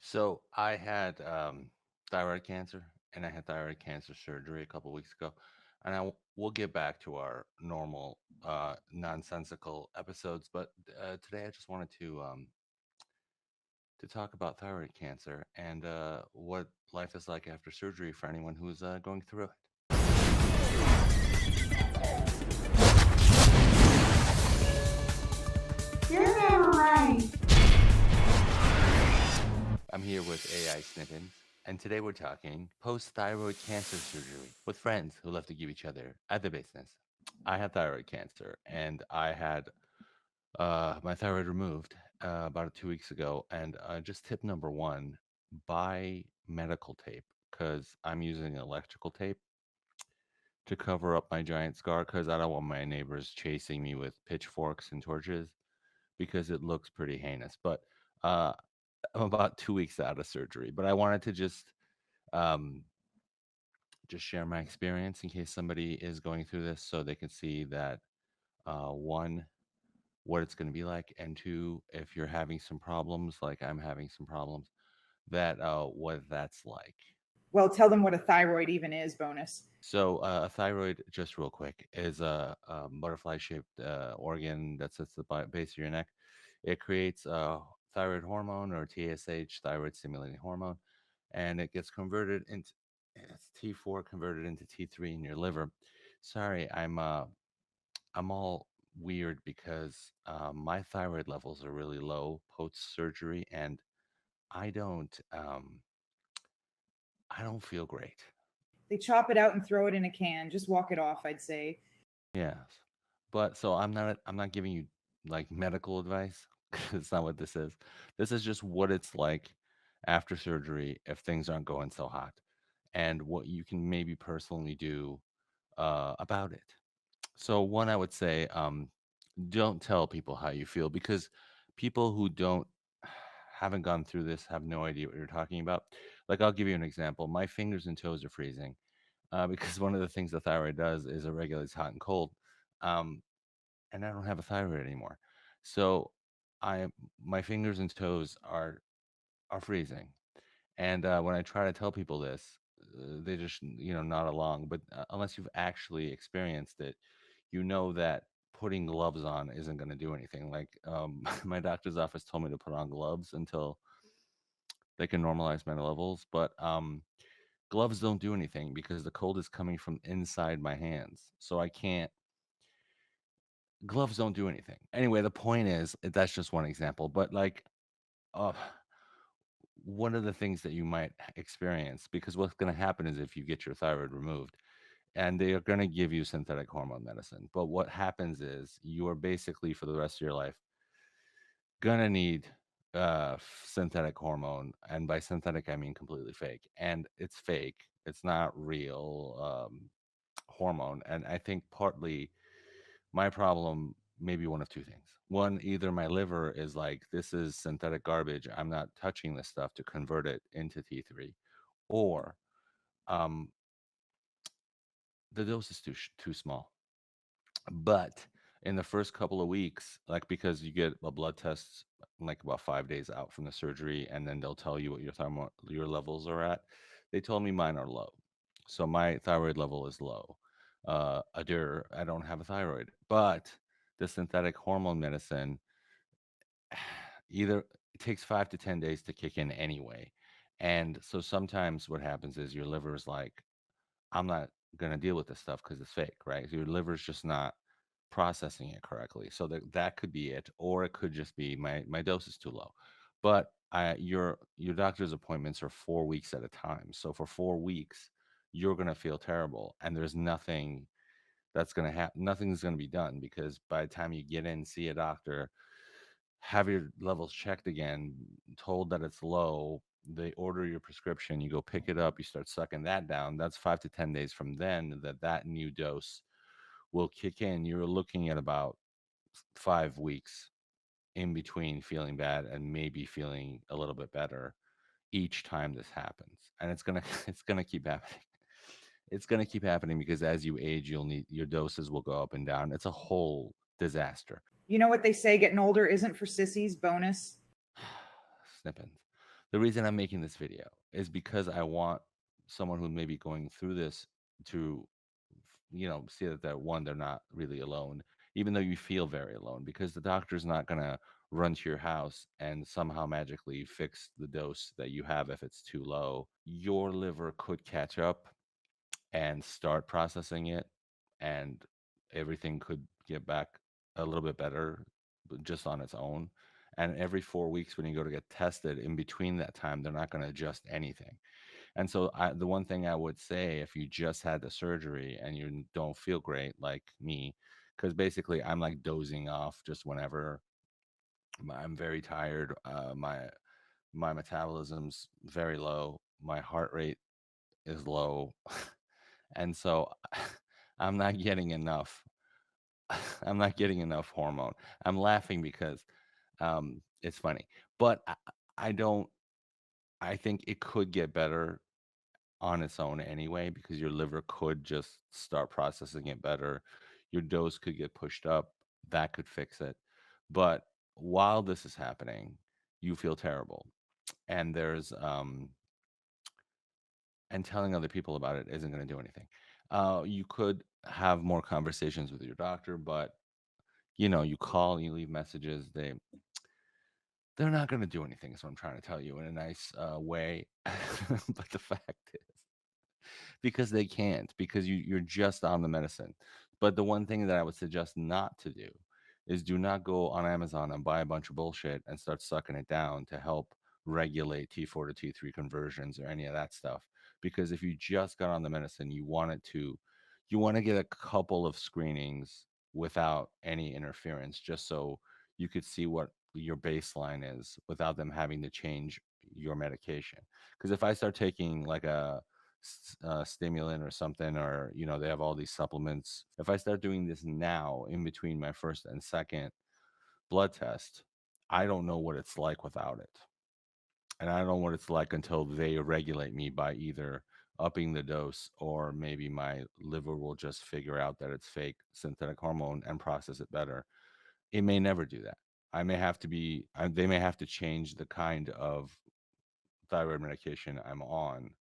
So I had thyroid cancer, and I had thyroid cancer surgery a couple weeks ago, and we'll get back to our normal nonsensical episodes. But today I just wanted to talk about thyroid cancer and what life is like after surgery for anyone who's going through it. Children Life. I'm here with AI Snippins, and today we're talking post thyroid cancer surgery with friends who love to give each other other business. I had thyroid cancer, and I had my thyroid removed about 2 weeks ago. And just tip number one, buy medical tape because I'm using electrical tape to cover up my giant scar because I don't want my neighbors chasing me with pitchforks and torches because it looks pretty heinous. But uh, I'm about 2 weeks out of surgery, but I wanted to um, just share my experience in case somebody is going through this so they can see that one, what it's going to be like, and two, if you're having some problems like I'm having some problems, that what that's like. Well, tell them what a thyroid even is, bonus. So a thyroid, just real quick, is a butterfly-shaped organ that sits at the base of your neck. It creates thyroid hormone, or TSH, thyroid stimulating hormone, and it gets converted into it's T4 converted into T3 in your liver. Sorry, I'm all weird because my thyroid levels are really low post surgery, and I don't um, I don't feel great. They chop it out and throw it in a can. Just walk it off, I'd say. Yes, but so I'm not giving you like medical advice. 'Cause it's not what this is. This is just what it's like after surgery if things aren't going so hot, and what you can maybe personally do about it. So one, I would say, don't tell people how you feel because people who don't haven't gone through this have no idea what you're talking about. Like I'll give you an example. My fingers and toes are freezing because one of the things the thyroid does is it regulates hot and cold, um, and I don't have a thyroid anymore. So I my fingers and toes are freezing, and when I try to tell people this, they just nod along. But unless you've actually experienced it, you know that putting gloves on isn't going to do anything. Like my doctor's office told me to put on gloves until they can normalize my levels, but gloves don't do anything because the cold is coming from inside my hands. So I can't gloves don't do anything. Anyway, the point is that's just one example, but like uh one of the things that you might experience, because what's going to happen is if you get your thyroid removed and they are going to give you synthetic hormone medicine, but what happens is you are basically for the rest of your life gonna need synthetic hormone, and by synthetic I mean completely fake, and it's fake, it's not real hormone. And I think partly my problem may be one of two things. One, either my liver is like, this is synthetic garbage, I'm not touching this stuff to convert it into T3, or um the dose is too small. But in the first couple of weeks, like because you get a blood test like about 5 days out from the surgery, and then they'll tell you what your levels are at. They told me mine are low, so my thyroid level is low. I don't have a thyroid, but the synthetic hormone medicine either it takes 5 to 10 days to kick in anyway, and so sometimes what happens is your liver is like, I'm not going to deal with this stuff because it's fake, right? So your liver's just not processing it correctly. So that could be it, or it could just be my dose is too low. But your doctor's appointments are 4 weeks at a time. So for 4 weeks, you're going to feel terrible, and there's nothing that's going to happen. Nothing's going to be done because by the time you get in, see a doctor, have your levels checked again, told that it's low, they order your prescription, you go pick it up, you start sucking that down. That's 5 to 10 days from then that new dose will kick in. You're looking at about 5 weeks in between feeling bad and maybe feeling a little bit better each time this happens, and it's gonna it's gonna keep happening. It's gonna keep happening because as you age, you'll need your doses will go up and down. It's a whole disaster. You know what they say, getting older isn't for sissies, bonus. Snippings. The reason I'm making this video is because I want someone who may be going through this to, see that they're not really alone, even though you feel very alone, because the doctor's not going to run to your house and somehow magically fix the dose that you have if it's too low. Your liver could catch up and start processing it, and everything could get back a little bit better just on its own. And every 4 weeks, when you go to get tested, in between that time, they're not going to adjust anything. And so, the one thing I would say, if you just had the surgery and you don't feel great, like me, because basically I'm like dozing off just whenever I'm very tired. My metabolism's very low. My heart rate is low. And so I'm not getting enough. I'm not getting enough hormone. I'm laughing because it's funny, but I don't. I think it could get better on its own anyway, because your liver could just start processing it better. Your dose could get pushed up. That could fix it. But while this is happening, you feel terrible, and telling other people about it isn't going to do anything. You could have more conversations with your doctor, but you call, you leave messages. They're not going to do anything. Is what I'm trying to tell you in a nice way. But the fact is, because they can't, because you're just on the medicine. But the one thing that I would suggest not to do is do not go on Amazon and buy a bunch of bullshit and start sucking it down to help regulate T4 to T3 conversions or any of that stuff. Because if you just got on the medicine, you want to get a couple of screenings without any interference, just so you could see what your baseline is without them having to change your medication. Because if I start taking like a stimulant or something, or they have all these supplements, if I start doing this now in between my first and second blood test, I don't know what it's like without it, and I don't know what it's like until they regulate me by either upping the dose, or maybe my liver will just figure out that it's fake synthetic hormone and process it better. It may never do that. They may have to change the kind of thyroid medication I'm on,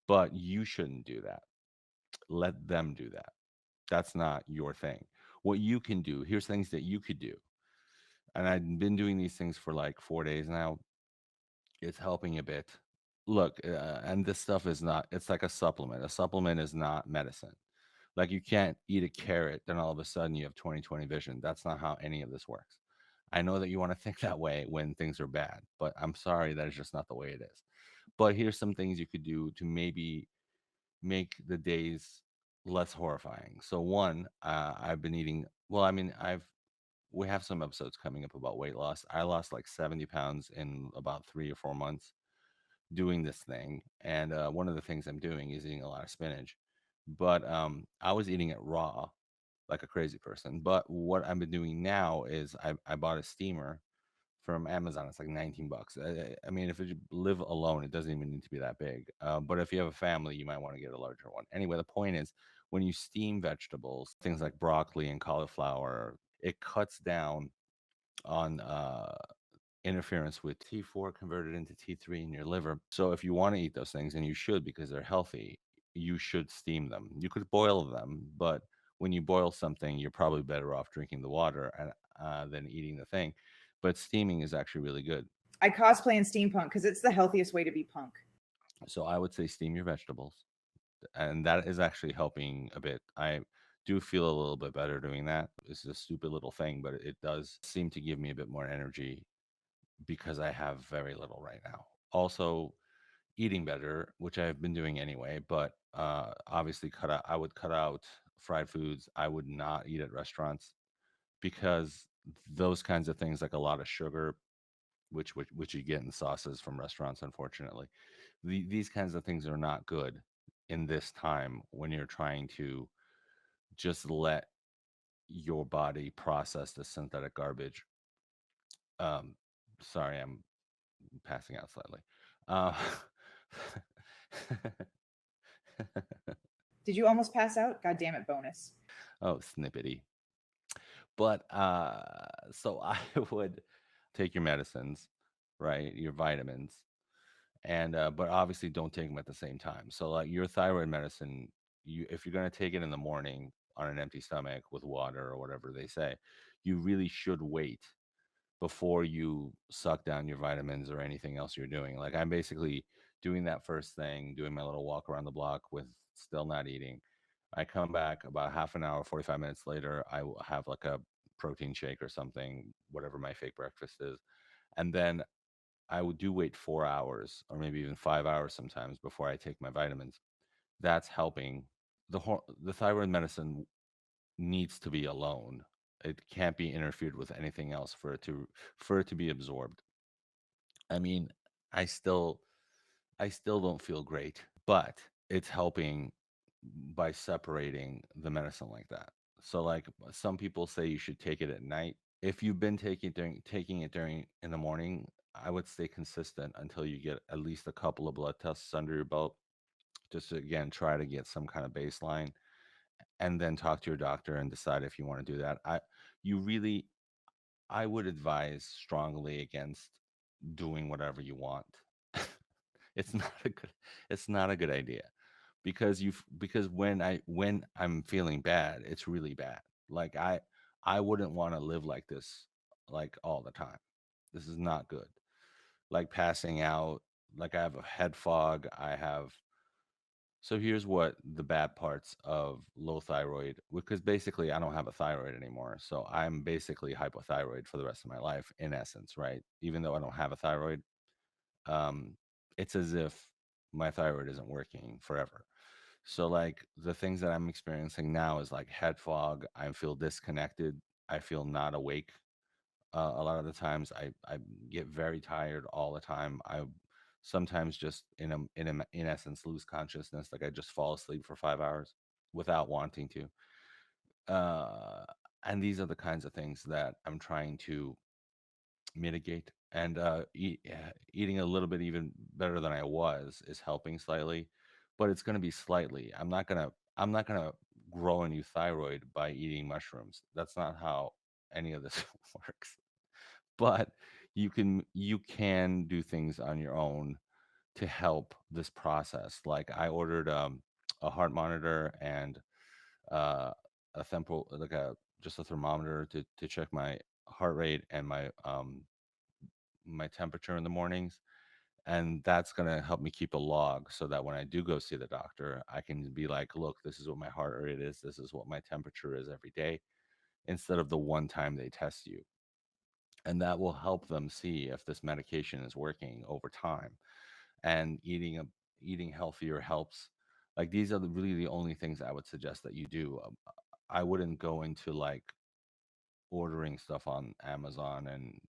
but you shouldn't do that. Let them do that. That's not your thing. What you can do, here's things that you could do. And I've been doing these things for like 4 days now. It's helping a bit. Look, and this stuff is not, it's like a supplement. A supplement is not medicine. Like, you can't eat a carrot, then all of a sudden you have 20/20 vision. That's not how any of this works. I know that you want to think that way when things are bad, but I'm sorry, that is just not the way it is. But here's some things you could do to maybe make the days less horrifying. So one, I've been eating. Well, I mean, we have some episodes coming up about weight loss. I lost like 70 pounds in about 3 or 4 months doing this thing, and one of the things I'm doing is eating a lot of spinach. But I was eating it raw, like a crazy person. But what I've been doing now is I bought a steamer from Amazon. It's like 19 bucks. I mean, if you live alone, it doesn't even need to be that big. But if you have a family, you might want to get a larger one. Anyway, the point is, when you steam vegetables, things like broccoli and cauliflower, it cuts down on interference with T4 converted into T3 in your liver. So if you want to eat those things, and you should because they're healthy, you should steam them. You could boil them, but when you boil something, you're probably better off drinking the water than eating the thing. But steaming is actually really good. I cosplay in steampunk because it's the healthiest way to be punk. So I would say steam your vegetables, and that is actually helping a bit. I do feel a little bit better doing that. It's a stupid little thing, but it does seem to give me a bit more energy because I have very little right now. Also, eating better, which I've been doing anyway, but obviously I would cut out fried foods. I would not eat at restaurants, because those kinds of things, like a lot of sugar, which you get in sauces from restaurants, unfortunately, these kinds of things are not good in this time when you're trying to just let your body process the synthetic garbage. Um, Sorry, I'm passing out slightly. Uh, Did you almost pass out? God damn it, bonus. oh, snippety. But so I would take your medicines, right? Your vitamins. and but obviously don't take them at the same time. So like your thyroid medicine, you if you're going to take it in the morning on an empty stomach with water or whatever they say, you really should wait before you suck down your vitamins or anything else you're doing. Like I'm basically doing that first thing, doing my little walk around the block with still not eating. I come back about half an hour, 45 minutes later, I will have like a protein shake or something, whatever my fake breakfast is. And then I would do wait 4 hours or maybe even 5 hours sometimes before I take my vitamins. That's helping. The thyroid medicine needs to be alone. It can't be interfered with anything else for it to be absorbed. I mean, I still I still don't feel great, but it's helping by separating the medicine like that. So like some people say you should take it at night. If you've been taking it during in the morning, I would stay consistent until you get at least a couple of blood tests under your belt. Just to, again, try to get some kind of baseline, and then talk to your doctor and decide if you want to do that. You really, I would advise strongly against doing whatever you want. it's not a good, it's not a good idea because when I'm feeling bad, it's really bad. Like I wouldn't want to live like this like all the time. This is not good. Like passing out, like I have a head fog, I have. So here's what the bad parts of low thyroid, because basically I don't have a thyroid anymore. So I'm basically hypothyroid for the rest of my life, in essence, right? Even though I don't have a thyroid, um, it's as if my thyroid isn't working forever. So like the things that I'm experiencing now is like head fog. I feel disconnected. I feel not awake. A lot of the times I get very tired all the time. I sometimes just in essence lose consciousness. Like I just fall asleep for 5 hours without wanting to. Uh, and these are the kinds of things that I'm trying to mitigate. And eating a little bit even better than I was is helping slightly, but it's going to be slightly. I'm not gonna grow a new thyroid by eating mushrooms. That's not how any of this works. But you can do things on your own to help this process. Like I ordered a heart monitor and uh, a temporal, like a just a thermometer to check my heart rate and my temperature in the mornings, and that's going to help me keep a log so that when I do go see the doctor, I can be like, look, this is what my heart rate is, this is what my temperature is every day, instead of the one time they test you. And that will help them see if this medication is working over time. And eating healthier helps. Like these are really the only things I would suggest that you do. I wouldn't go into like ordering stuff on Amazon and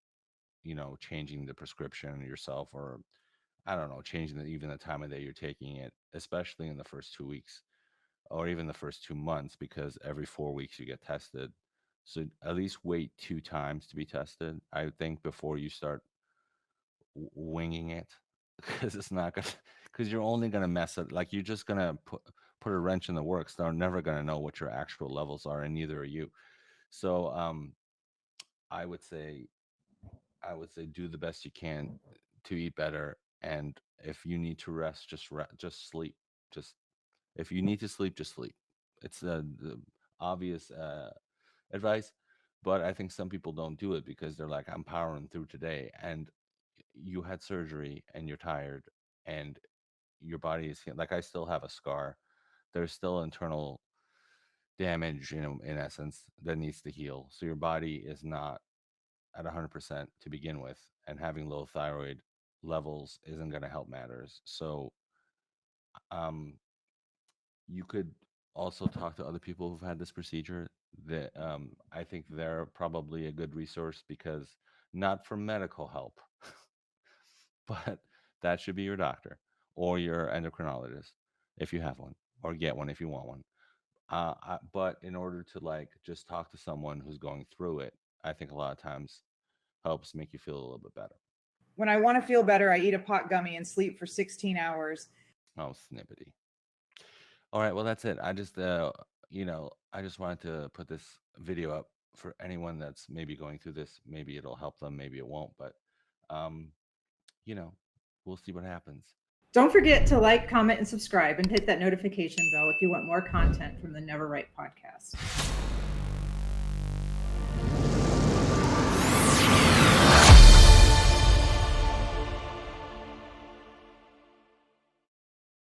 changing the prescription yourself, or I don't know, changing even the time of day you're taking it, especially in the first 2 weeks or even the first 2 months, because every 4 weeks you get tested. So at least wait 2 times to be tested, I think, before you start winging it, because it's not gonna, because you're only gonna mess it. Like you're just gonna put a wrench in the works. They're never gonna know what your actual levels are, and neither are you. So I would say I would say do the best you can to eat better, and if you need to rest, just sleep. Just if you need to sleep, just sleep. It's the obvious advice, but I think some people don't do it because they're like, I'm powering through today, and you had surgery and you're tired, and your body is like, I still have a scar. There's still internal damage, in essence, that needs to heal. So your body is not at 100% to begin with, and having low thyroid levels isn't going to help matters. So um, you could also talk to other people who've had this procedure. That I think they're probably a good resource, because not for medical help, but that should be your doctor or your endocrinologist if you have one, or get one if you want one. But in order to like just talk to someone who's going through it, I think a lot of times helps make you feel a little bit better. When I want to feel better, I eat a pot gummy and sleep for 16 hours. Oh, snippety. All right, well that's it. I just wanted to put this video up for anyone that's maybe going through this. Maybe it'll help them, maybe it won't, but um, you know, We'll see what happens. Don't forget to like, comment, and subscribe, and hit that notification bell if you want more content from the Never Right podcast.